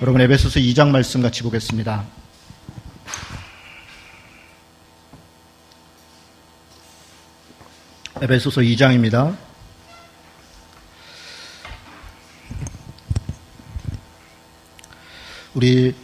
여러분, 에베소서 2장 말씀 같이 보겠습니다. 에베소서 2장입니다. 우리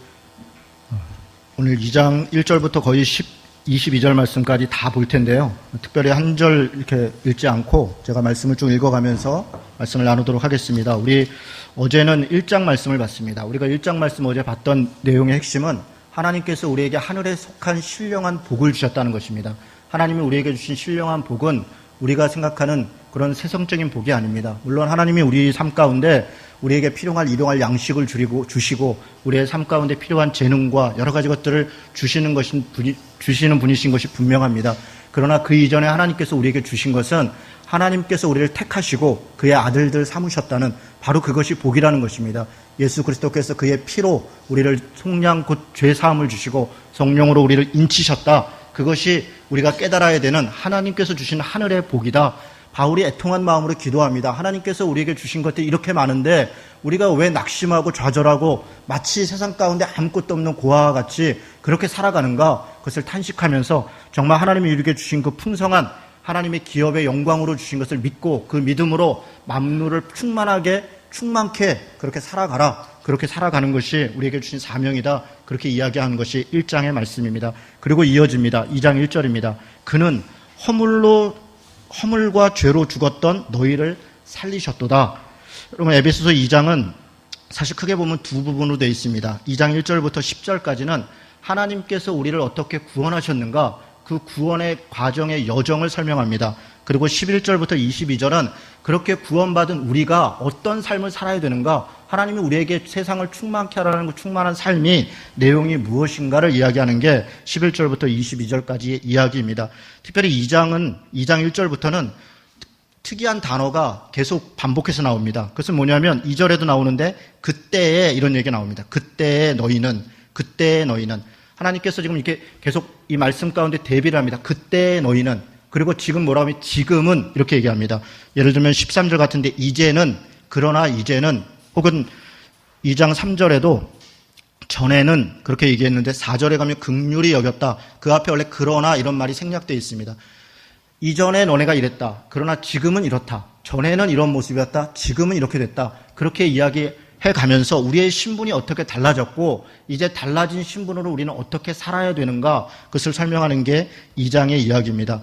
오늘 2장 1절부터 거의 22절 말씀까지 다 볼 텐데요. 특별히 한 절 이렇게 읽지 않고 제가 말씀을 쭉 읽어가면서 말씀을 나누도록 하겠습니다. 우리 어제는 1장 말씀을 봤습니다. 우리가 1장 말씀 어제 봤던 내용의 핵심은 하나님께서 우리에게 하늘에 속한 신령한 복을 주셨다는 것입니다. 하나님이 우리에게 주신 신령한 복은 우리가 생각하는 그런 세상적인 복이 아닙니다. 물론 하나님이 우리 삶 가운데 우리에게 필요한 일용할 양식을 주시고 우리의 삶 가운데 필요한 재능과 여러 가지 것들을 주시는 분이신 것이 분명합니다. 그러나 그 이전에 하나님께서 우리에게 주신 것은 하나님께서 우리를 택하시고 그의 아들들 삼으셨다는 바로 그것이 복이라는 것입니다. 예수 그리스도께서 그의 피로 우리를 속량 곧 죄사함을 주시고 성령으로 우리를 인치셨다. 그것이 우리가 깨달아야 되는 하나님께서 주신 하늘의 복이다. 바울이 애통한 마음으로 기도합니다. 하나님께서 우리에게 주신 것들이 이렇게 많은데 우리가 왜 낙심하고 좌절하고 마치 세상 가운데 아무것도 없는 고아와 같이 그렇게 살아가는가? 그것을 탄식하면서 정말 하나님이 우리에게 주신 그 풍성한 하나님의 기업의 영광으로 주신 것을 믿고 그 믿음으로 만물을 충만케 그렇게 살아가라. 그렇게 살아가는 것이 우리에게 주신 사명이다. 그렇게 이야기하는 것이 1장의 말씀입니다. 그리고 이어집니다. 2장 1절입니다. 그는 허물과 죄로 죽었던 너희를 살리셨도다. 여러분, 에베소서 2장은 사실 크게 보면 두 부분으로 되어 있습니다. 2장 1절부터 10절까지는 하나님께서 우리를 어떻게 구원하셨는가, 그 구원의 과정의 여정을 설명합니다. 그리고 11절부터 22절은 그렇게 구원받은 우리가 어떤 삶을 살아야 되는가, 하나님이 우리에게 세상을 충만케 하라는 그 충만한 삶이 내용이 무엇인가를 이야기하는 게 11절부터 22절까지의 이야기입니다. 특별히 2장 1절부터는 특이한 단어가 계속 반복해서 나옵니다. 그것은 뭐냐면 2절에도 나오는데 그때에 이런 얘기가 나옵니다. 그때에 너희는 하나님께서 지금 이렇게 계속 이 말씀 가운데 대비를 합니다. 그때에 너희는, 그리고 지금 뭐라고 하면 지금은 이렇게 얘기합니다. 예를 들면 13절 같은데 그러나 이제는, 혹은 2장 3절에도 전에는 그렇게 얘기했는데 4절에 가면 긍휼히 여겼다. 그 앞에 원래 그러나 이런 말이 생략되어 있습니다. 이전에 너네가 이랬다. 그러나 지금은 이렇다. 전에는 이런 모습이었다. 지금은 이렇게 됐다. 그렇게 이야기해 가면서 우리의 신분이 어떻게 달라졌고 이제 달라진 신분으로 우리는 어떻게 살아야 되는가, 그것을 설명하는 게 2장의 이야기입니다.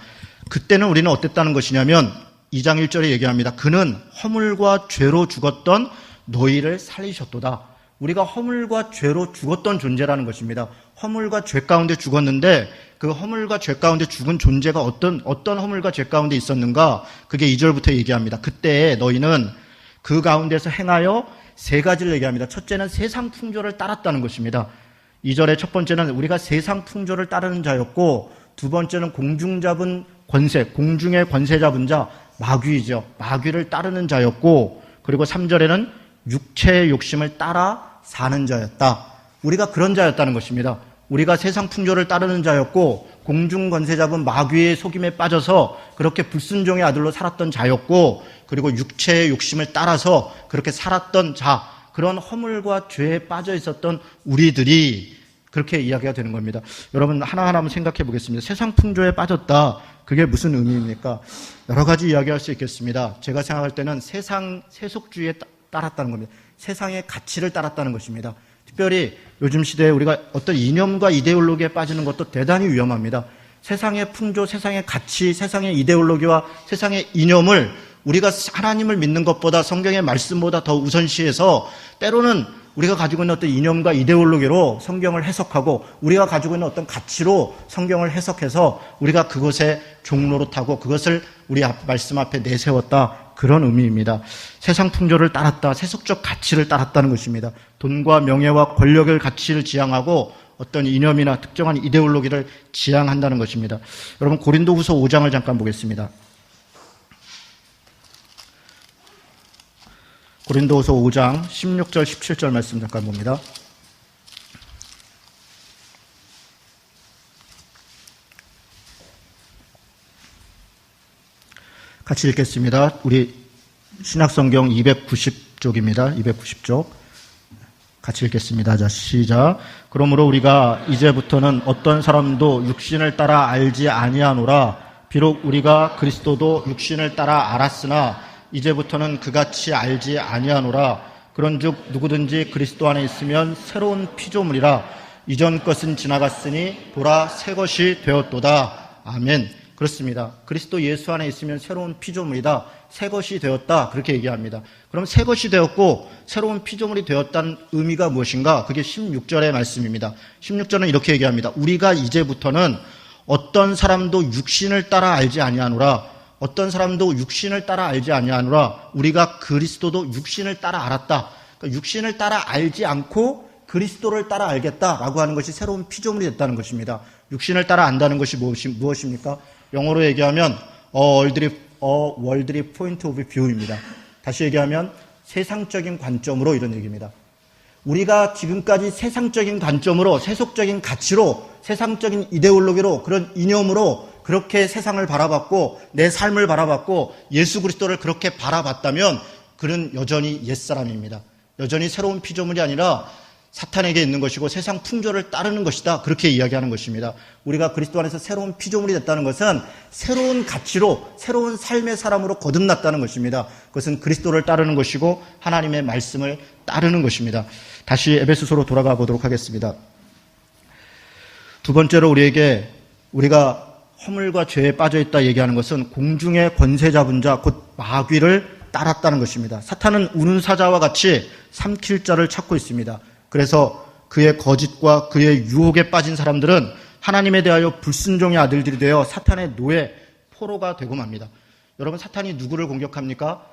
그때는 우리는 어땠다는 것이냐면 2장 1절에 얘기합니다. 그는 허물과 죄로 죽었던 너희를 살리셨도다. 우리가 허물과 죄로 죽었던 존재라는 것입니다. 허물과 죄 가운데 죽었는데 그 허물과 죄 가운데 죽은 존재가 어떤 허물과 죄 가운데 있었는가, 그게 2절부터 얘기합니다. 그때 너희는 그 가운데서 행하여 세 가지를 얘기합니다. 첫째는 세상 풍조를 따랐다는 것입니다. 2절의 첫 번째는 우리가 세상 풍조를 따르는 자였고, 두 번째는 공중의 권세 잡은 자, 마귀이죠. 마귀를 따르는 자였고, 그리고 3절에는 육체의 욕심을 따라 사는 자였다. 우리가 그런 자였다는 것입니다. 우리가 세상 풍조를 따르는 자였고 공중 권세 잡은 마귀의 속임에 빠져서 그렇게 불순종의 아들로 살았던 자였고, 그리고 육체의 욕심을 따라서 그렇게 살았던 자, 그런 허물과 죄에 빠져 있었던 우리들이 그렇게 이야기가 되는 겁니다. 여러분, 하나하나 한번 생각해 보겠습니다. 세상 풍조에 빠졌다. 그게 무슨 의미입니까? 여러 가지 이야기할 수 있겠습니다. 제가 생각할 때는 세속주의에 따랐다는 겁니다. 세상의 가치를 따랐다는 것입니다. 특별히 요즘 시대에 우리가 어떤 이념과 이데올로기에 빠지는 것도 대단히 위험합니다. 세상의 풍조, 세상의 가치, 세상의 이데올로기와 세상의 이념을 우리가 하나님을 믿는 것보다, 성경의 말씀보다 더 우선시해서 때로는 우리가 가지고 있는 어떤 이념과 이데올로기로 성경을 해석하고 우리가 가지고 있는 어떤 가치로 성경을 해석해서 우리가 그것의 종로로 타고 그것을 우리 말씀 앞에 내세웠다. 그런 의미입니다. 세상 풍조를 따랐다. 세속적 가치를 따랐다는 것입니다. 돈과 명예와 권력을 가치를 지향하고 어떤 이념이나 특정한 이데올로기를 지향한다는 것입니다. 여러분, 고린도후서 5장을 잠깐 보겠습니다. 고린도후서 5장 16절 17절 말씀 잠깐 봅니다. 같이 읽겠습니다. 우리 신약성경 290쪽입니다. 290쪽. 같이 읽겠습니다. 자, 시작. 그러므로 우리가 이제부터는 어떤 사람도 육신을 따라 알지 아니하노라. 비록 우리가 그리스도도 육신을 따라 알았으나 이제부터는 그같이 알지 아니하노라. 그런즉 누구든지 그리스도 안에 있으면 새로운 피조물이라. 이전 것은 지나갔으니 보라 새 것이 되었도다. 아멘. 그렇습니다. 그리스도 예수 안에 있으면 새로운 피조물이다. 새 것이 되었다. 그렇게 얘기합니다. 그럼 새 것이 되었고 새로운 피조물이 되었다는 의미가 무엇인가? 그게 16절의 말씀입니다. 16절은 이렇게 얘기합니다. 우리가 이제부터는 어떤 사람도 육신을 따라 알지 아니하노라. 어떤 사람도 육신을 따라 알지 아니하노라. 우리가 그리스도도 육신을 따라 알았다. 그러니까 육신을 따라 알지 않고 그리스도를 따라 알겠다라고 하는 것이 새로운 피조물이 됐다는 것입니다. 육신을 따라 안다는 것이 무엇입니까? 영어로 얘기하면 worldly point of view입니다. 다시 얘기하면 세상적인 관점으로 이런 얘기입니다. 우리가 지금까지 세상적인 관점으로, 세속적인 가치로, 세상적인 이데올로기로, 그런 이념으로 그렇게 세상을 바라봤고 내 삶을 바라봤고 예수 그리스도를 그렇게 바라봤다면 그는 여전히 옛사람입니다. 여전히 새로운 피조물이 아니라 사탄에게 있는 것이고 세상 풍조를 따르는 것이다. 그렇게 이야기하는 것입니다. 우리가 그리스도 안에서 새로운 피조물이 됐다는 것은 새로운 가치로 새로운 삶의 사람으로 거듭났다는 것입니다. 그것은 그리스도를 따르는 것이고 하나님의 말씀을 따르는 것입니다. 다시 에베소서로 돌아가 보도록 하겠습니다. 두 번째로 우리가 허물과 죄에 빠져있다 얘기하는 것은 공중의 권세 잡은 자 곧 마귀를 따랐다는 것입니다. 사탄은 우는 사자와 같이 삼킬 자를 찾고 있습니다. 그래서 그의 거짓과 그의 유혹에 빠진 사람들은 하나님에 대하여 불순종의 아들들이 되어 사탄의 노예, 포로가 되고 맙니다. 여러분, 사탄이 누구를 공격합니까?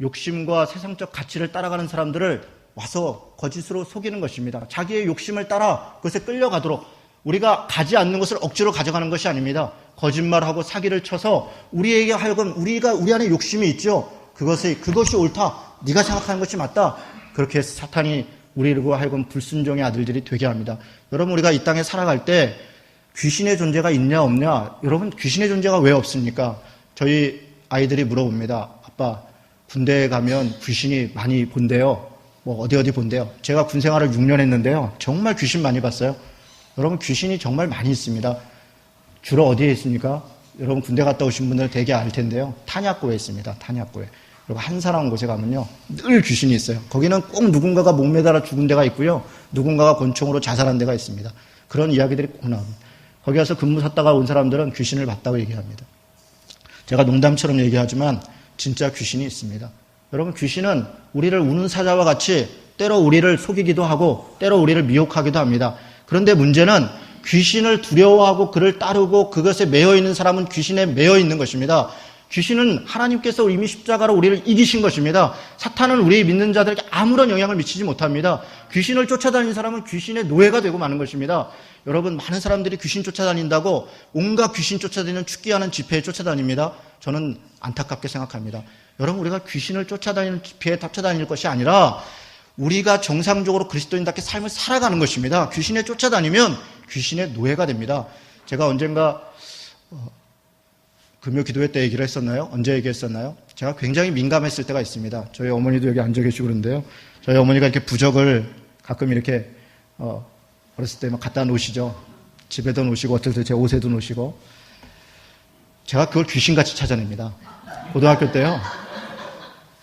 욕심과 세상적 가치를 따라가는 사람들을 와서 거짓으로 속이는 것입니다. 자기의 욕심을 따라 그것에 끌려가도록, 우리가 가지 않는 것을 억지로 가져가는 것이 아닙니다. 거짓말하고 사기를 쳐서 우리에게 하여금 우리 안에 욕심이 있죠. 그것이 옳다. 네가 생각하는 것이 맞다. 그렇게 해서 사탄이 우리로 하여금 불순종의 아들들이 되게 합니다. 여러분, 우리가 이 땅에 살아갈 때 귀신의 존재가 있냐 없냐? 여러분, 귀신의 존재가 왜 없습니까? 저희 아이들이 물어봅니다. 아빠, 군대에 가면 귀신이 많이 본대요. 어디 본대요. 제가 군 생활을 6년 했는데요. 정말 귀신 많이 봤어요. 여러분, 귀신이 정말 많이 있습니다. 주로 어디에 있습니까? 여러분, 군대 갔다 오신 분들 되게 알 텐데요. 탄약고에 있습니다. 탄약고에. 그리고 한사람 곳에 가면요, 늘 귀신이 있어요. 거기는 꼭 누군가가 목매달아 죽은 데가 있고요, 누군가가 권총으로 자살한 데가 있습니다. 그런 이야기들이 꼭 나옵니다. 거기 가서 근무 샀다가 온 사람들은 귀신을 봤다고 얘기합니다. 제가 농담처럼 얘기하지만 진짜 귀신이 있습니다. 여러분, 귀신은 우리를 우는 사자와 같이 때로 우리를 속이기도 하고 때로 우리를 미혹하기도 합니다. 그런데 문제는 귀신을 두려워하고 그를 따르고 그것에 매여 있는 사람은 귀신에 매여 있는 것입니다. 귀신은 하나님께서 이미 십자가로 우리를 이기신 것입니다. 사탄은 우리 믿는 자들에게 아무런 영향을 미치지 못합니다. 귀신을 쫓아다니는 사람은 귀신의 노예가 되고 마는 것입니다. 여러분, 많은 사람들이 귀신 쫓아다닌다고 온갖 귀신 쫓아다니는 축기하는 집회에 쫓아다닙니다. 저는 안타깝게 생각합니다. 여러분, 우리가 귀신을 쫓아다니는 집회에 쫓아다닐 것이 아니라 우리가 정상적으로 그리스도인답게 삶을 살아가는 것입니다. 귀신에 쫓아다니면 귀신의 노예가 됩니다. 제가 언젠가 금요 기도회 때 얘기를 했었나요? 언제 얘기했었나요? 제가 굉장히 민감했을 때가 있습니다. 저희 어머니도 여기 앉아 계시고 그러는데요. 저희 어머니가 이렇게 부적을 가끔 이렇게 어렸을 때 막 갖다 놓으시죠. 집에도 놓으시고 어떨 때 제 옷에도 놓으시고. 제가 그걸 귀신같이 찾아냅니다. 고등학교 때요.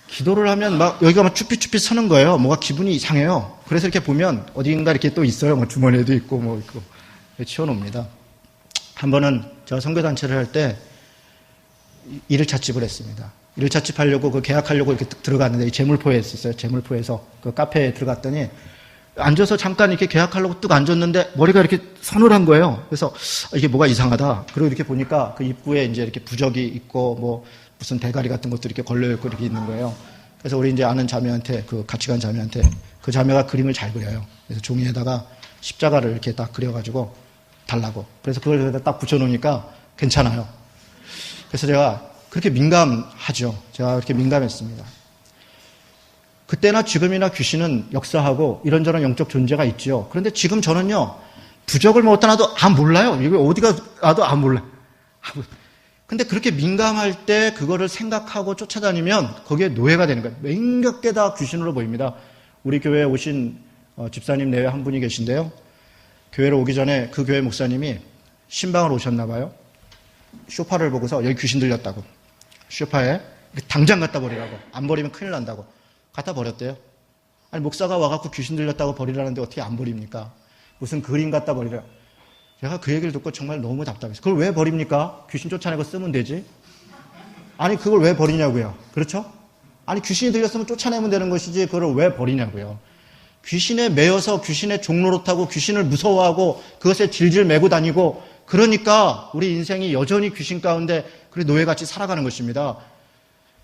기도를 하면 막 여기가 막 쭈삣쭈삣 서는 거예요. 뭐가 기분이 이상해요. 그래서 이렇게 보면 어디인가 이렇게 또 있어요. 뭐 주머니에도 있고 뭐 있고. 치워놓습니다. 한 번은 제가 선교단체를 할 때 일을 찻집을 했습니다. 일을 찻집하려고 계약하려고 이렇게 들어갔는데 재물포에 있었어요. 재물포에서 그 카페에 들어갔더니 앉아서 잠깐 이렇게 계약하려고 뚝 앉았는데 머리가 이렇게 서늘한 거예요. 그래서 이게 뭐가 이상하다. 그리고 이렇게 보니까 그 입구에 이제 이렇게 부적이 있고 뭐 무슨 대가리 같은 것도 이렇게 걸려있고 이렇게 있는 거예요. 그래서 우리 이제 아는 자매한테, 같이 간 자매한테, 그 자매가 그림을 잘 그려요. 그래서 종이에다가 십자가를 이렇게 딱 그려가지고 달라고. 그래서 그걸 여기다 딱 붙여놓으니까 괜찮아요. 그래서 제가 그렇게 민감하죠. 제가 그렇게 민감했습니다. 그때나 지금이나 귀신은 역사하고 이런저런 영적 존재가 있죠. 그런데 지금 저는요, 부적을 먹었다 놔도 몰라요. 이거 어디가 놔도 몰라요. 근데 그렇게 민감할 때 그거를 생각하고 쫓아다니면 거기에 노예가 되는 거예요. 몇몇 개 다 귀신으로 보입니다. 우리 교회에 오신 집사님 내외 한 분이 계신데요. 교회로 오기 전에 그 교회 목사님이 신방을 오셨나 봐요. 소파를 보고서 여기 귀신 들렸다고. 소파에 당장 갖다 버리라고. 안 버리면 큰일 난다고. 갖다 버렸대요. 아니 목사가 와갖고 귀신 들렸다고 버리라는데 어떻게 안 버립니까? 무슨 그림 갖다 버리라. 제가 그 얘기를 듣고 정말 너무 답답했어요. 그걸 왜 버립니까? 귀신 쫓아내고 쓰면 되지. 아니 그걸 왜 버리냐고요. 그렇죠? 아니 귀신이 들렸으면 쫓아내면 되는 것이지 그걸 왜 버리냐고요. 귀신에 매여서 귀신의 종로로 타고 귀신을 무서워하고 그것에 질질 매고 다니고 그러니까 우리 인생이 여전히 귀신 가운데 그래 노예같이 살아가는 것입니다.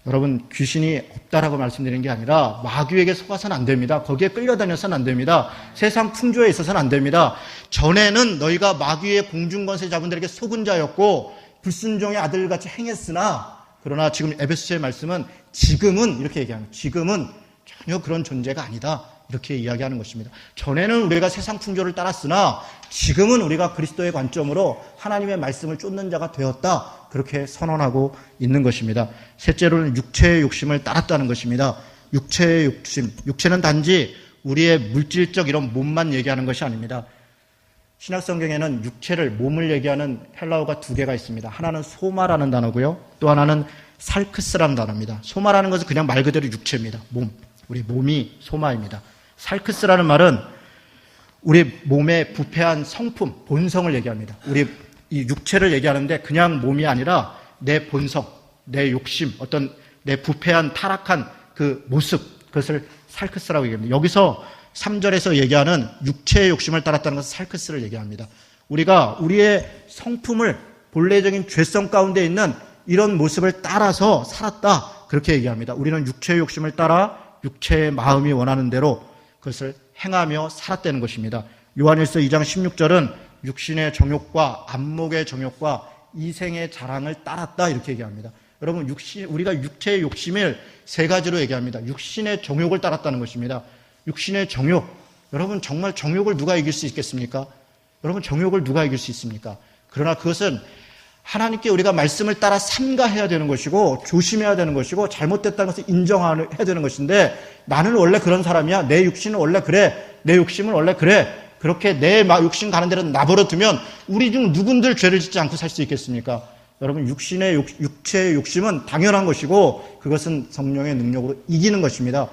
여러분 귀신이 없다라고 말씀드리는 게 아니라 마귀에게 속아서는 안 됩니다. 거기에 끌려다녀서는 안 됩니다. 세상 풍조에 있어서는 안 됩니다. 전에는 너희가 마귀의 공중권세 자분들에게 속은 자였고 불순종의 아들같이 행했으나 그러나 지금 에베소서의 말씀은 지금은 이렇게 얘기합니다. 지금은 전혀 그런 존재가 아니다. 이렇게 이야기하는 것입니다. 전에는 우리가 세상 풍조를 따랐으나 지금은 우리가 그리스도의 관점으로 하나님의 말씀을 쫓는 자가 되었다. 그렇게 선언하고 있는 것입니다. 셋째로는 육체의 욕심을 따랐다는 것입니다. 육체의 욕심. 육체는 단지 우리의 물질적 이런 몸만 얘기하는 것이 아닙니다. 신약성경에는 육체를, 몸을 얘기하는 헬라어가 두 개가 있습니다. 하나는 소마라는 단어고요. 또 하나는 살크스라는 단어입니다. 소마라는 것은 그냥 말 그대로 육체입니다. 몸. 우리 몸이 소마입니다. 살크스라는 말은 우리 몸의 부패한 성품, 본성을 얘기합니다. 우리 이 육체를 얘기하는데 그냥 몸이 아니라 내 본성, 내 욕심, 어떤 내 부패한 타락한 그 모습, 그것을 살크스라고 얘기합니다. 여기서 3절에서 얘기하는 육체의 욕심을 따랐다는 것은 살크스를 얘기합니다. 우리가 우리의 성품을 본래적인 죄성 가운데 있는 이런 모습을 따라서 살았다. 그렇게 얘기합니다. 우리는 육체의 욕심을 따라 육체의 마음이 원하는 대로 그것을 행하며 살았다는 것입니다. 요한일서 2장 16절은 육신의 정욕과 안목의 정욕과 이생의 자랑을 따랐다 이렇게 얘기합니다. 여러분 우리가 육체의 욕심을 세 가지로 얘기합니다. 육신의 정욕을 따랐다는 것입니다. 육신의 정욕. 여러분 정말 정욕을 누가 이길 수 있겠습니까? 여러분 정욕을 누가 이길 수 있습니까? 그러나 그것은 하나님께 우리가 말씀을 따라 삼가해야 되는 것이고 조심해야 되는 것이고 잘못됐다는 것을 인정해야 되는 것인데 나는 원래 그런 사람이야. 내 육신은 원래 그래. 내 욕심은 원래 그래. 그렇게 내 욕심 가는 대로 나버려 두면 우리 중 누군들 죄를 짓지 않고 살 수 있겠습니까? 여러분 육체의 욕심은 당연한 것이고 그것은 성령의 능력으로 이기는 것입니다.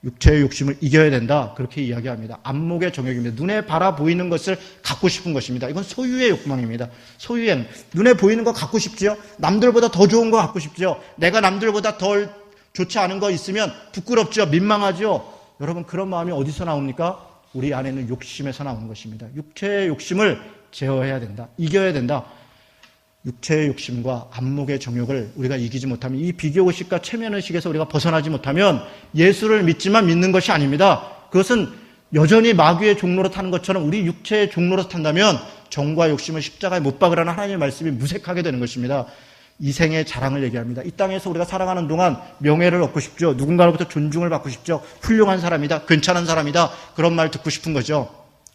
육체의 욕심을 이겨야 된다. 그렇게 이야기합니다. 안목의 정욕입니다. 눈에 바라 보이는 것을 갖고 싶은 것입니다. 이건 소유의 욕망입니다. 소유행. 눈에 보이는 거 갖고 싶지요? 남들보다 더 좋은 거 갖고 싶지요? 내가 남들보다 덜 좋지 않은 거 있으면 부끄럽죠? 민망하죠? 여러분 그런 마음이 어디서 나옵니까? 우리 안에는 욕심에서 나오는 것입니다. 육체의 욕심을 제어해야 된다. 이겨야 된다. 육체의 욕심과 안목의 정욕을 우리가 이기지 못하면 이 비교의식과 체면의식에서 우리가 벗어나지 못하면 예수를 믿지만 믿는 것이 아닙니다. 그것은 여전히 마귀의 종로로 타는 것처럼 우리 육체의 종로로 탄다면 정과 욕심을 십자가에 못 박으라는 하나님의 말씀이 무색하게 되는 것입니다. 이생의 자랑을 얘기합니다. 이 땅에서 우리가 살아가는 동안 명예를 얻고 싶죠. 누군가로부터 존중을 받고 싶죠. 훌륭한 사람이다. 괜찮은 사람이다. 그런 말 듣고 싶은 거죠.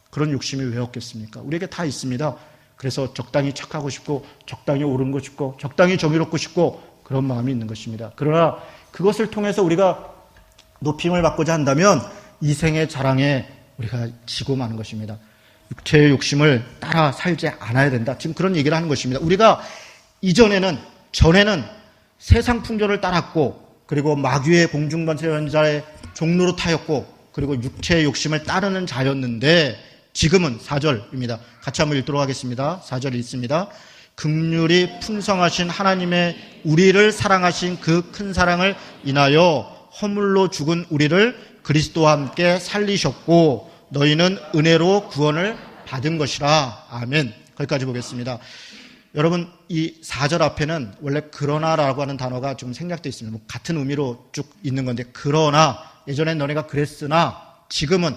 그런 욕심이 왜 없겠습니까? 우리에게 다 있습니다. 그래서 적당히 착하고 싶고 적당히 옳은 거 싶고 적당히 정의롭고 싶고 그런 마음이 있는 것입니다. 그러나 그것을 통해서 우리가 높임을 받고자 한다면 이생의 자랑에 우리가 지고 마는 것입니다. 육체의 욕심을 따라 살지 않아야 된다. 지금 그런 얘기를 하는 것입니다. 우리가 전에는 세상 풍조를 따랐고 그리고 마귀의 공중번세자의 종로로 타였고 그리고 육체의 욕심을 따르는 자였는데 지금은 4절입니다. 같이 한번 읽도록 하겠습니다. 4절 읽습니다. 긍휼이 풍성하신 하나님의 우리를 사랑하신 그 큰 사랑을 인하여 허물로 죽은 우리를 그리스도와 함께 살리셨고 너희는 은혜로 구원을 받은 것이라. 아멘. 거기까지 보겠습니다. 여러분 이 4절 앞에는 원래 그러나라고 하는 단어가 좀 생략되어 있습니다. 같은 의미로 쭉 있는 건데 그러나 예전엔 너네가 그랬으나 지금은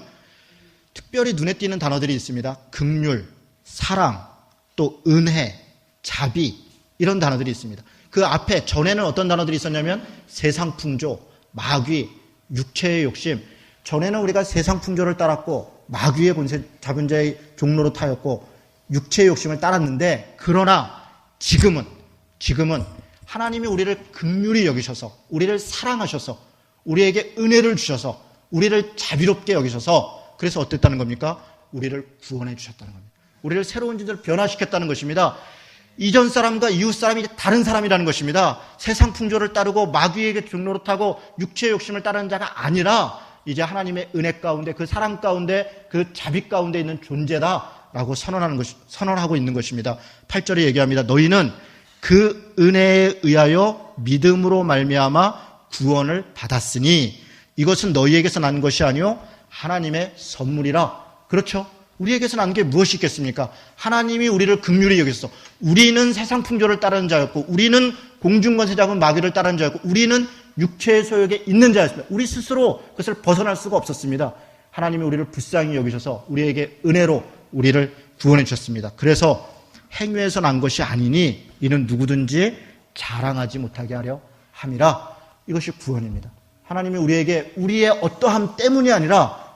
특별히 눈에 띄는 단어들이 있습니다. 긍휼, 사랑, 또 은혜, 자비 이런 단어들이 있습니다. 그 앞에 전에는 어떤 단어들이 있었냐면 세상 풍조, 마귀, 육체의 욕심. 전에는 우리가 세상 풍조를 따랐고 마귀의 권세 잡은 자의 종로로 타였고 육체의 욕심을 따랐는데 그러나 지금은 하나님이 우리를 긍휼히 여기셔서 우리를 사랑하셔서 우리에게 은혜를 주셔서 우리를 자비롭게 여기셔서 그래서 어땠다는 겁니까? 우리를 구원해 주셨다는 겁니다. 우리를 새로운 존재로 변화시켰다는 것입니다. 이전 사람과 이웃 사람이 이제 다른 사람이라는 것입니다. 세상 풍조를 따르고 마귀에게 종노릇하고 육체의 욕심을 따르는 자가 아니라 이제 하나님의 은혜 가운데, 그 사랑 가운데, 그 자비 가운데 있는 존재다라고 선언하고 있는 것입니다. 8절에 얘기합니다. 너희는 그 은혜에 의하여 믿음으로 말미암아 구원을 받았으니 이것은 너희에게서 난 것이 아니요 하나님의 선물이라. 그렇죠? 우리에게서 난 게 무엇이 있겠습니까? 하나님이 우리를 긍휼히 여겼어. 우리는 세상 풍조를 따르는 자였고, 우리는 공중권세 잡은 마귀를 따르는 자였고, 우리는 육체의 소욕에 있는 자였습니다. 우리 스스로 그것을 벗어날 수가 없었습니다. 하나님이 우리를 불쌍히 여기셔서 우리에게 은혜로 우리를 구원해 주셨습니다. 그래서 행위에서 난 것이 아니니 이는 누구든지 자랑하지 못하게 하려 함이라. 이것이 구원입니다. 하나님이 우리에게 우리의 어떠함 때문이 아니라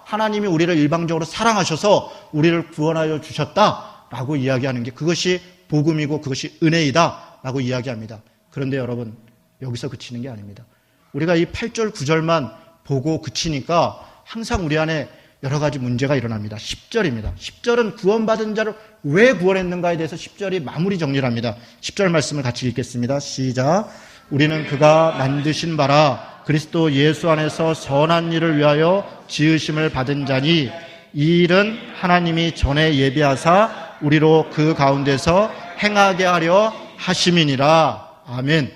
하나님이 우리를 일방적으로 사랑하셔서 우리를 구원하여 주셨다라고 이야기하는 게 그것이 복음이고 그것이 은혜이다라고 이야기합니다. 그런데 여러분, 여기서 그치는 게 아닙니다. 우리가 이 8절 9절만 보고 그치니까 항상 우리 안에 여러 가지 문제가 일어납니다. 10절입니다. 10절은 구원받은 자를 왜 구원했는가에 대해서 10절이 마무리 정리를 합니다. 10절 말씀을 같이 읽겠습니다. 시작. 우리는 그가 만드신 바라 그리스도 예수 안에서 선한 일을 위하여 지으심을 받은 자니 이 일은 하나님이 전에 예비하사 우리로 그 가운데서 행하게 하려 하심이니라. 아멘.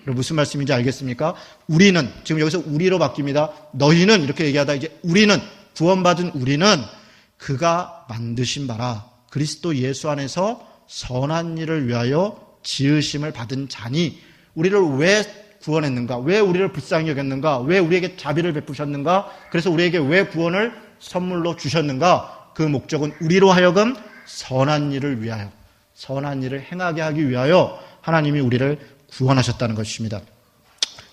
무슨 말씀인지 알겠습니까? 우리는, 지금 여기서 우리로 바뀝니다. 너희는 이렇게 얘기하다 이제 우리는, 구원받은 우리는 그가 만드신 바라 그리스도 예수 안에서 선한 일을 위하여 지으심을 받은 자니 우리를 왜 구원했는가? 왜 우리를 불쌍히 여겼는가? 왜 우리에게 자비를 베푸셨는가? 그래서 우리에게 왜 구원을 선물로 주셨는가? 그 목적은 우리로 하여금 선한 일을 위하여, 선한 일을 행하게 하기 위하여 하나님이 우리를 구원하셨다는 것입니다.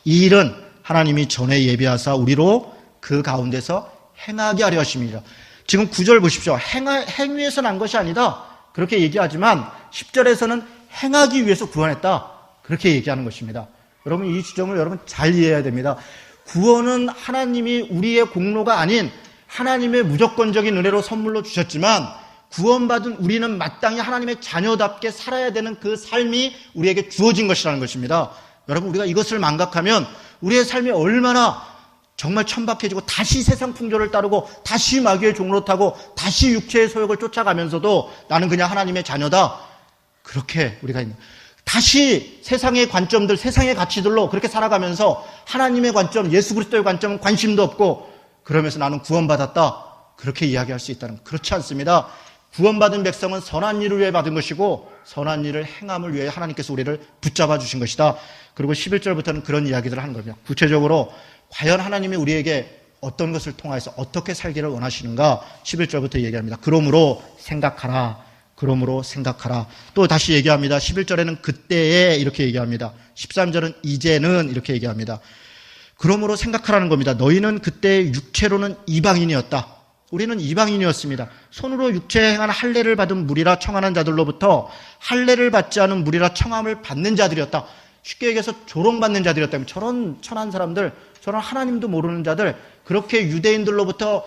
이 일은 하나님이 전에 예비하사 우리로 그 가운데서 행하게 하려 하심이라. 지금 9절 보십시오. 행위에서 난 것이 아니다. 그렇게 얘기하지만 10절에서는 행하기 위해서 구원했다. 그렇게 얘기하는 것입니다. 여러분, 이 지점을 여러분 잘 이해해야 됩니다. 구원은 하나님이 우리의 공로가 아닌 하나님의 무조건적인 은혜로 선물로 주셨지만 구원받은 우리는 마땅히 하나님의 자녀답게 살아야 되는 그 삶이 우리에게 주어진 것이라는 것입니다. 여러분, 우리가 이것을 망각하면 우리의 삶이 얼마나 정말 천박해지고 다시 세상 풍조를 따르고 다시 마귀의 종로 타고 다시 육체의 소욕을 쫓아가면서도 나는 그냥 하나님의 자녀다. 그렇게 우리가 있는 다시 세상의 관점들, 세상의 가치들로 그렇게 살아가면서 하나님의 관점, 예수 그리스도의 관점은 관심도 없고 그러면서 나는 구원받았다. 그렇게 이야기할 수 있다는 것. 그렇지 않습니다. 구원받은 백성은 선한 일을 위해 받은 것이고 선한 일을 행함을 위해 하나님께서 우리를 붙잡아 주신 것이다. 그리고 11절부터는 그런 이야기들을 하는 겁니다. 구체적으로 과연 하나님이 우리에게 어떤 것을 통해서 어떻게 살기를 원하시는가 11절부터 얘기합니다. 그러므로 생각하라. 또 다시 얘기합니다. 11절에는 그때에 이렇게 얘기합니다. 13절은 이제는 이렇게 얘기합니다. 그러므로 생각하라는 겁니다. 너희는 그때 육체로는 이방인이었다. 우리는 이방인이었습니다. 손으로 육체에 행한 할례를 받은 무리라 청하는 자들로부터 할례를 받지 않은 무리라 청함을 받는 자들이었다. 쉽게 얘기해서 조롱받는 자들이었다면 저런 천한 사람들, 저런 하나님도 모르는 자들, 그렇게 유대인들로부터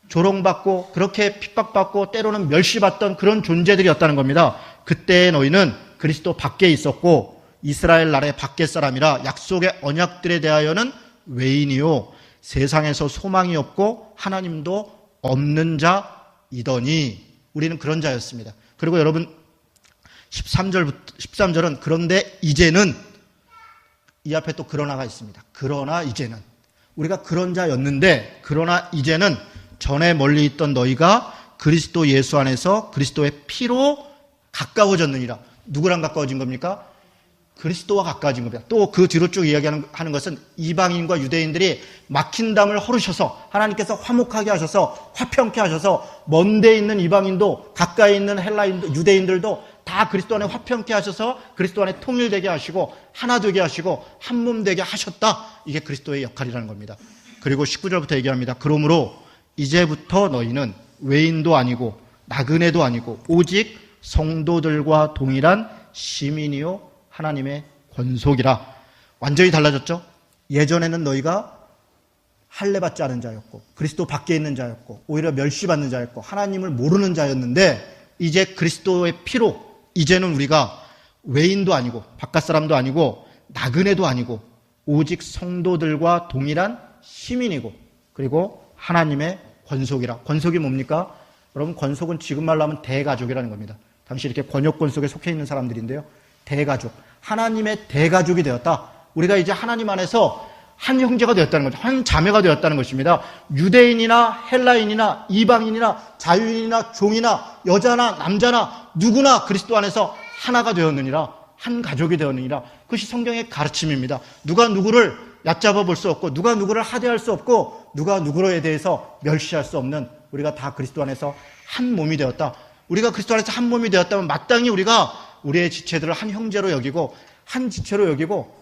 조롱받고 그렇게 핍박받고 때로는 멸시받던 그런 존재들이었다는 겁니다. 그때 너희는 그리스도 밖에 있었고 이스라엘 나라의 밖에 사람이라 약속의 언약들에 대하여는 외인이요 세상에서 소망이 없고 하나님도 없는 자이더니 우리는 그런 자였습니다. 그리고 여러분 13절은 그런데 이제는 이 앞에 또 그러나가 있습니다. 그러나 이제는 우리가 그런 자였는데 그러나 이제는 전에 멀리 있던 너희가 그리스도 예수 안에서 그리스도의 피로 가까워졌느니라. 누구랑 가까워진 겁니까? 그리스도와 가까워진 겁니다. 또 그 뒤로 쭉 이야기하는 것은 이방인과 유대인들이 막힌 담을 허르셔서 하나님께서 화목하게 하셔서 화평케 하셔서 먼데 있는 이방인도 가까이 있는 헬라인도 유대인들도 다 그리스도 안에 화평케 하셔서 그리스도 안에 통일되게 하시고 하나 되게 하시고 한 몸 되게 하셨다. 이게 그리스도의 역할이라는 겁니다. 그리고 19절부터 얘기합니다. 그러므로 이제부터 너희는 외인도 아니고 나그네도 아니고 오직 성도들과 동일한 시민이요 하나님의 권속이라. 완전히 달라졌죠? 예전에는 너희가 할례받지 않은 자였고 그리스도 밖에 있는 자였고 오히려 멸시받는 자였고 하나님을 모르는 자였는데 이제 그리스도의 피로 이제는 우리가 외인도 아니고 바깥 사람도 아니고 나그네도 아니고 오직 성도들과 동일한 시민이고 그리고 하나님의 권속이라. 권속이 뭡니까? 여러분, 권속은 지금 말로 하면 대가족이라는 겁니다. 당시 이렇게 권역권 속에 속해 있는 사람들인데요. 대가족. 하나님의 대가족이 되었다. 우리가 이제 하나님 안에서 한 형제가 되었다는 거죠. 한 자매가 되었다는 것입니다. 유대인이나 헬라인이나 이방인이나 자유인이나 종이나 여자나 남자나 누구나 그리스도 안에서 하나가 되었느니라. 한 가족이 되었느니라. 그것이 성경의 가르침입니다. 누가 누구를 얕잡아 볼 수 없고 누가 누구를 하대할 수 없고 누가 누구에 대해서 멸시할 수 없는 우리가 다 그리스도 안에서 한 몸이 되었다. 우리가 그리스도 안에서 한 몸이 되었다면 마땅히 우리가 우리의 지체들을 한 형제로 여기고 한 지체로 여기고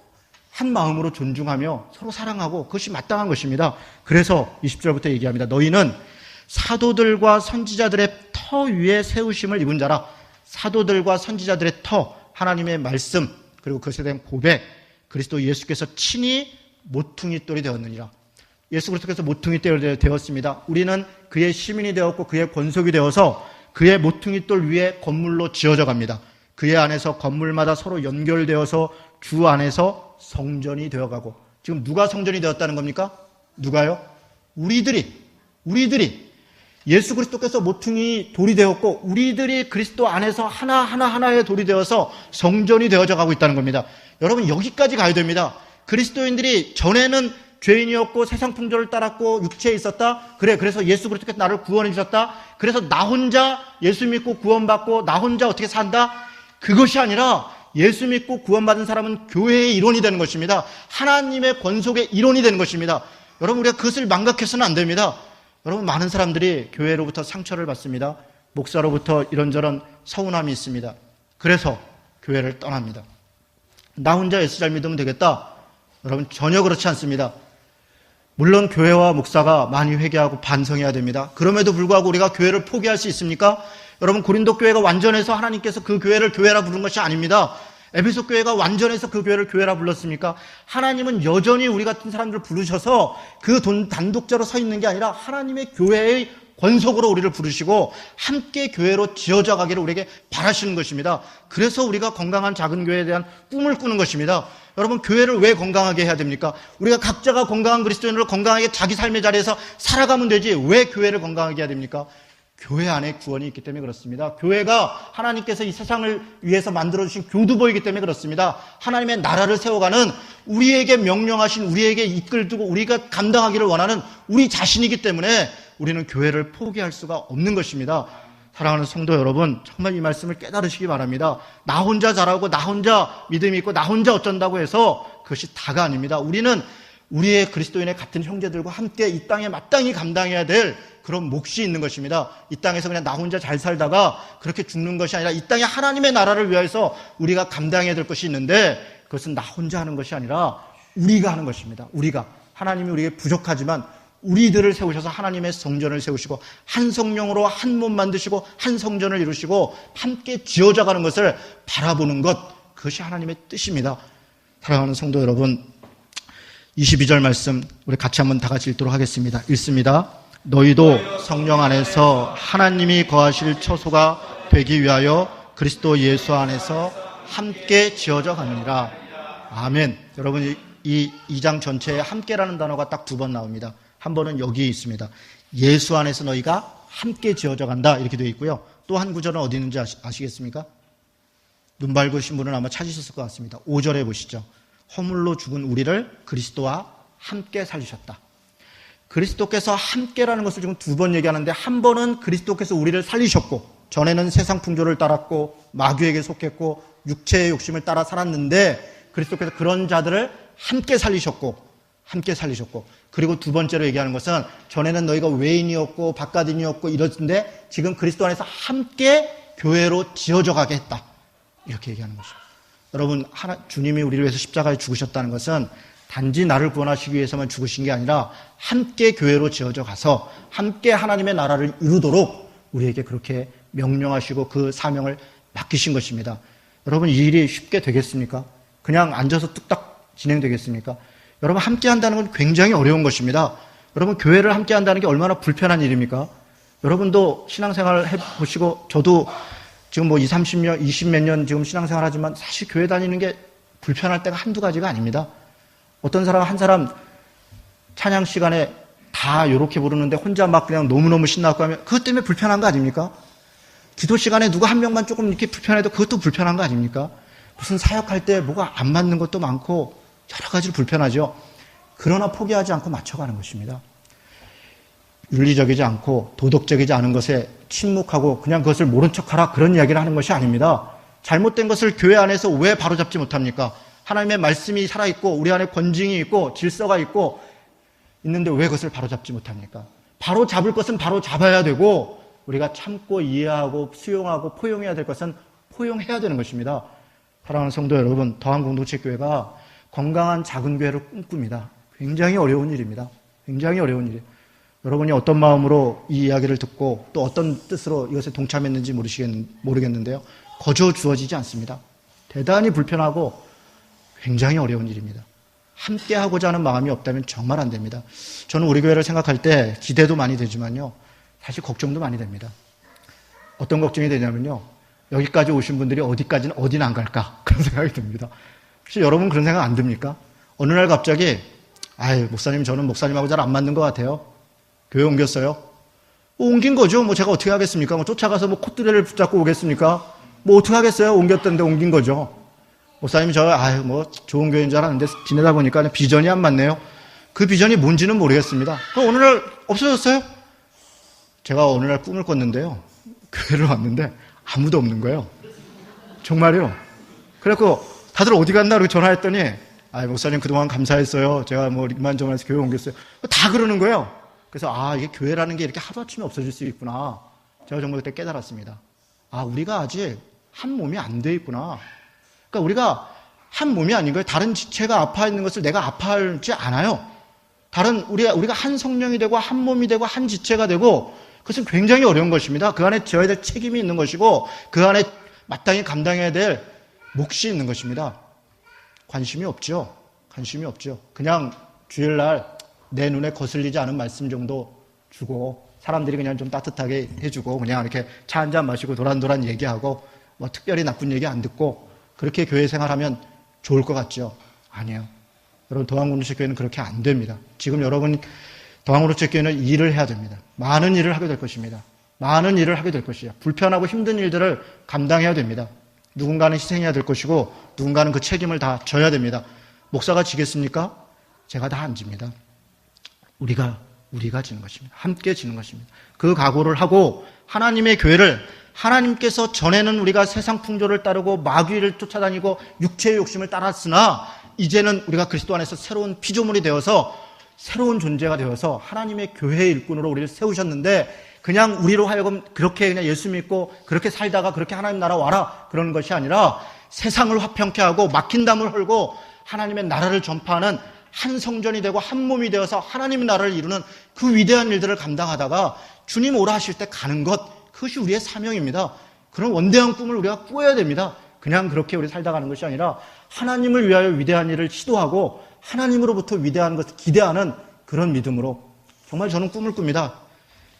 한 마음으로 존중하며 서로 사랑하고 그것이 마땅한 것입니다. 그래서 20절부터 얘기합니다. 너희는 사도들과 선지자들의 터 위에 세우심을 입은 자라. 사도들과 선지자들의 터, 하나님의 말씀, 그리고 그것에 대한 고백, 그리스도 예수께서 친히 모퉁이 돌이 되었느니라. 예수 그리스도께서 모퉁이 돌이 되었습니다. 우리는 그의 시민이 되었고 그의 권속이 되어서 그의 모퉁이 돌 위에 건물로 지어져 갑니다. 그의 안에서 건물마다 서로 연결되어서 주 안에서 성전이 되어가고. 지금 누가 성전이 되었다는 겁니까? 누가요? 우리들이 예수 그리스도께서 모퉁이 돌이 되었고 우리들이 그리스도 안에서 하나의 돌이 되어서 성전이 되어져 가고 있다는 겁니다. 여러분, 여기까지 가야 됩니다. 그리스도인들이 전에는 죄인이었고 세상 풍조를 따랐고 육체에 있었다. 그래서 예수 그리스도께서 나를 구원해 주셨다. 그래서 나 혼자 예수 믿고 구원받고 나 혼자 어떻게 산다? 그것이 아니라 예수 믿고 구원받은 사람은 교회의 일원이 되는 것입니다. 하나님의 권속의 일원이 되는 것입니다. 여러분, 우리가 그것을 망각해서는 안 됩니다. 여러분, 많은 사람들이 교회로부터 상처를 받습니다. 목사로부터 이런저런 서운함이 있습니다. 그래서 교회를 떠납니다. 나 혼자 예수 잘 믿으면 되겠다. 여러분, 전혀 그렇지 않습니다. 물론 교회와 목사가 많이 회개하고 반성해야 됩니다. 그럼에도 불구하고 우리가 교회를 포기할 수 있습니까? 여러분, 고린도 교회가 완전해서 하나님께서 그 교회를 교회라 부른 것이 아닙니다. 에베소 교회가 완전해서 그 교회를 교회라 불렀습니까? 하나님은 여전히 우리 같은 사람들을 부르셔서 그 단독자로 서 있는 게 아니라 하나님의 교회의 권속으로 우리를 부르시고 함께 교회로 지어져 가기를 우리에게 바라시는 것입니다. 그래서 우리가 건강한 작은 교회에 대한 꿈을 꾸는 것입니다. 여러분, 교회를 왜 건강하게 해야 됩니까? 우리가 각자가 건강한 그리스도인으로 건강하게 자기 삶의 자리에서 살아가면 되지 왜 교회를 건강하게 해야 됩니까? 교회 안에 구원이 있기 때문에 그렇습니다. 교회가 하나님께서 이 세상을 위해서 만들어주신 교두보이기 때문에 그렇습니다. 하나님의 나라를 세워가는 우리에게 명령하신 우리에게 이끌두고 우리가 감당하기를 원하는 우리 자신이기 때문에 우리는 교회를 포기할 수가 없는 것입니다. 사랑하는 성도 여러분, 정말 이 말씀을 깨달으시기 바랍니다. 나 혼자 잘하고 나 혼자 믿음이 있고 나 혼자 어쩐다고 해서 그것이 다가 아닙니다. 우리는 우리의 그리스도인의 같은 형제들과 함께 이 땅에 마땅히 감당해야 될 그런 몫이 있는 것입니다. 이 땅에서 그냥 나 혼자 잘 살다가 그렇게 죽는 것이 아니라 이 땅에 하나님의 나라를 위해서 우리가 감당해야 될 것이 있는데 그것은 나 혼자 하는 것이 아니라 우리가 하는 것입니다. 우리가. 하나님이 우리에게 부족하지만 우리들을 세우셔서 하나님의 성전을 세우시고 한 성령으로 한 몸 만드시고 한 성전을 이루시고 함께 지어져가는 것을 바라보는 것, 그것이 하나님의 뜻입니다. 사랑하는 성도 여러분, 22절 말씀 우리 같이 한번 다 같이 읽도록 하겠습니다. 읽습니다. 너희도 성령 안에서 하나님이 거하실 처소가 되기 위하여 그리스도 예수 안에서 함께 지어져 가느니라. 아멘. 여러분, 이 2장 전체에 함께라는 단어가 딱 2번 나옵니다. 한 번은 여기에 있습니다. 예수 안에서 너희가 함께 지어져 간다 이렇게 되어 있고요. 또 한 구절은 어디 있는지 아시겠습니까? 눈 밝으신 분은 아마 찾으셨을 것 같습니다. 5절에 보시죠. 허물로 죽은 우리를 그리스도와 함께 살리셨다. 그리스도께서 함께라는 것을 지금 2번 얘기하는데, 한 번은 그리스도께서 우리를 살리셨고, 전에는 세상 풍조를 따랐고 마귀에게 속했고 육체의 욕심을 따라 살았는데 그리스도께서 그런 자들을 함께 살리셨고, 그리고 2번째로 얘기하는 것은 전에는 너희가 외인이었고 바깥인이었고 이러는데 지금 그리스도 안에서 함께 교회로 지어져 가게 했다, 이렇게 얘기하는 것입니다. 여러분, 주님이 우리를 위해서 십자가에 죽으셨다는 것은 단지 나를 구원하시기 위해서만 죽으신 게 아니라 함께 교회로 지어져 가서 함께 하나님의 나라를 이루도록 우리에게 그렇게 명령하시고 그 사명을 맡기신 것입니다. 여러분, 이 일이 쉽게 되겠습니까? 그냥 앉아서 뚝딱 진행되겠습니까? 여러분, 함께 한다는 건 굉장히 어려운 것입니다. 여러분, 교회를 함께 한다는 게 얼마나 불편한 일입니까? 여러분도 신앙생활 해보시고, 저도 지금 뭐 30년, 20몇 년 지금 신앙생활 하지만 사실 교회 다니는 게 불편할 때가 한두 가지가 아닙니다. 어떤 사람, 한 사람 찬양 시간에 다 요렇게 부르는데 혼자 막 그냥 너무너무 신나고 하면 그것 때문에 불편한 거 아닙니까? 기도 시간에 누가 한 명만 조금 이렇게 불편해도 그것도 불편한 거 아닙니까? 무슨 사역할 때 뭐가 안 맞는 것도 많고 여러 가지로 불편하죠. 그러나 포기하지 않고 맞춰가는 것입니다. 윤리적이지 않고 도덕적이지 않은 것에 침묵하고 그냥 그것을 모른 척하라, 그런 이야기를 하는 것이 아닙니다. 잘못된 것을 교회 안에서 왜 바로잡지 못합니까? 하나님의 말씀이 살아있고 우리 안에 권징이 있고 질서가 있고 있는데 왜 그것을 바로잡지 못합니까? 바로 잡을 것은 바로 잡아야 되고 우리가 참고 이해하고 수용하고 포용해야 될 것은 포용해야 되는 것입니다. 사랑하는 성도 여러분, 더한 공동체 교회가 건강한 작은 교회를 꿈꿉니다. 굉장히 어려운 일입니다. 굉장히 어려운 일이에요. 여러분이 어떤 마음으로 이 이야기를 듣고 또 어떤 뜻으로 이것에 동참했는지 모르겠는데요. 거저 주어지지 않습니다. 대단히 불편하고 굉장히 어려운 일입니다. 함께 하고자 하는 마음이 없다면 정말 안 됩니다. 저는 우리 교회를 생각할 때 기대도 많이 되지만요. 사실 걱정도 많이 됩니다. 어떤 걱정이 되냐면요. 여기까지 오신 분들이 어디까지는 어디는 안 갈까? 그런 생각이 듭니다. 혹시 여러분 그런 생각 안 듭니까? 어느 날 갑자기 목사님, 저는 목사님하고 잘 안 맞는 것 같아요. 교회 옮겼어요. 옮긴 거죠. 뭐 제가 어떻게 하겠습니까? 뭐 쫓아가서 뭐 콧뚜레를 붙잡고 오겠습니까? 뭐 어떻게 하겠어요? 옮겼던데 옮긴 거죠. 목사님이 좋은 교회인 줄 알았는데 지내다 보니까 비전이 안 맞네요. 그 비전이 뭔지는 모르겠습니다. 그럼 어느 날 없어졌어요? 제가 어느 날 꿈을 꿨는데요. 교회를 왔는데 아무도 없는 거예요. 정말요. 그래갖고 다들 어디 갔나? 그러고 전화했더니 목사님 그동안 감사했어요. 제가 뭐 이만저만 해서 교회 옮겼어요. 다 그러는 거예요. 그래서 이게 교회라는 게 이렇게 하루아침에 없어질 수 있구나. 제가 정말 그때 깨달았습니다. 우리가 아직 한 몸이 안 돼 있구나. 그러니까 우리가 한 몸이 아닌 거예요. 다른 지체가 아파있는 것을 내가 아파하지 않아요. 우리가 한 성령이 되고 한 몸이 되고 한 지체가 되고 그것은 굉장히 어려운 것입니다. 그 안에 져야 될 책임이 있는 것이고 그 안에 마땅히 감당해야 될 몫이 있는 것입니다. 관심이 없죠. 그냥 주일날 내 눈에 거슬리지 않은 말씀 정도 주고 사람들이 그냥 좀 따뜻하게 해주고 그냥 이렇게 차 한잔 마시고 도란도란 얘기하고 뭐 특별히 나쁜 얘기 안 듣고 그렇게 교회 생활하면 좋을 것 같죠? 아니에요. 여러분, 더한공동체 교회는 그렇게 안 됩니다. 지금 여러분 더한공동체 교회는 일을 해야 됩니다. 많은 일을 하게 될 것입니다. 많은 일을 하게 될 것이에요. 불편하고 힘든 일들을 감당해야 됩니다. 누군가는 희생해야 될 것이고 누군가는 그 책임을 다 져야 됩니다. 목사가 지겠습니까? 제가 다 안 집니다. 우리가 지는 것입니다. 함께 지는 것입니다. 그 각오를 하고 하나님의 교회를 하나님께서 전에는 우리가 세상 풍조를 따르고 마귀를 쫓아다니고 육체의 욕심을 따랐으나 이제는 우리가 그리스도 안에서 새로운 피조물이 되어서 새로운 존재가 되어서 하나님의 교회의 일꾼으로 우리를 세우셨는데 그냥 우리로 하여금 그렇게 그냥 예수 믿고 그렇게 살다가 그렇게 하나님 나라 와라 그런 것이 아니라 세상을 화평케 하고 막힌 담을 헐고 하나님의 나라를 전파하는 한 성전이 되고 한 몸이 되어서 하나님의 나라를 이루는 그 위대한 일들을 감당하다가 주님 오라 하실 때 가는 것, 그것이 우리의 사명입니다. 그런 원대한 꿈을 우리가 꾸어야 됩니다. 그냥 그렇게 우리 살다 가는 것이 아니라 하나님을 위하여 위대한 일을 시도하고 하나님으로부터 위대한 것을 기대하는 그런 믿음으로 정말 저는 꿈을 꿉니다.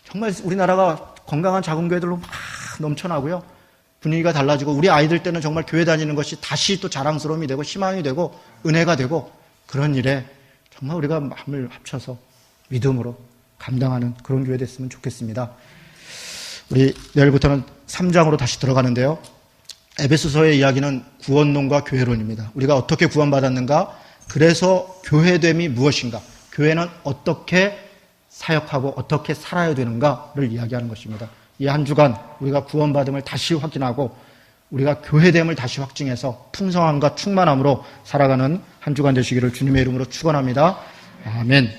정말 우리나라가 건강한 작은 교회들로 막 넘쳐나고요. 분위기가 달라지고 우리 아이들 때는 정말 교회 다니는 것이 다시 또 자랑스러움이 되고 희망이 되고 은혜가 되고 그런 일에 정말 우리가 마음을 합쳐서 믿음으로 감당하는 그런 교회 됐으면 좋겠습니다. 우리 내일부터는 3장으로 다시 들어가는데요. 에베소서의 이야기는 구원론과 교회론입니다. 우리가 어떻게 구원받았는가? 그래서 교회됨이 무엇인가? 교회는 어떻게 사역하고 어떻게 살아야 되는가를 이야기하는 것입니다. 이 한 주간 우리가 구원받음을 다시 확인하고 우리가 교회됨을 다시 확증해서 풍성함과 충만함으로 살아가는 한 주간 되시기를 주님의 이름으로 축원합니다. 아멘.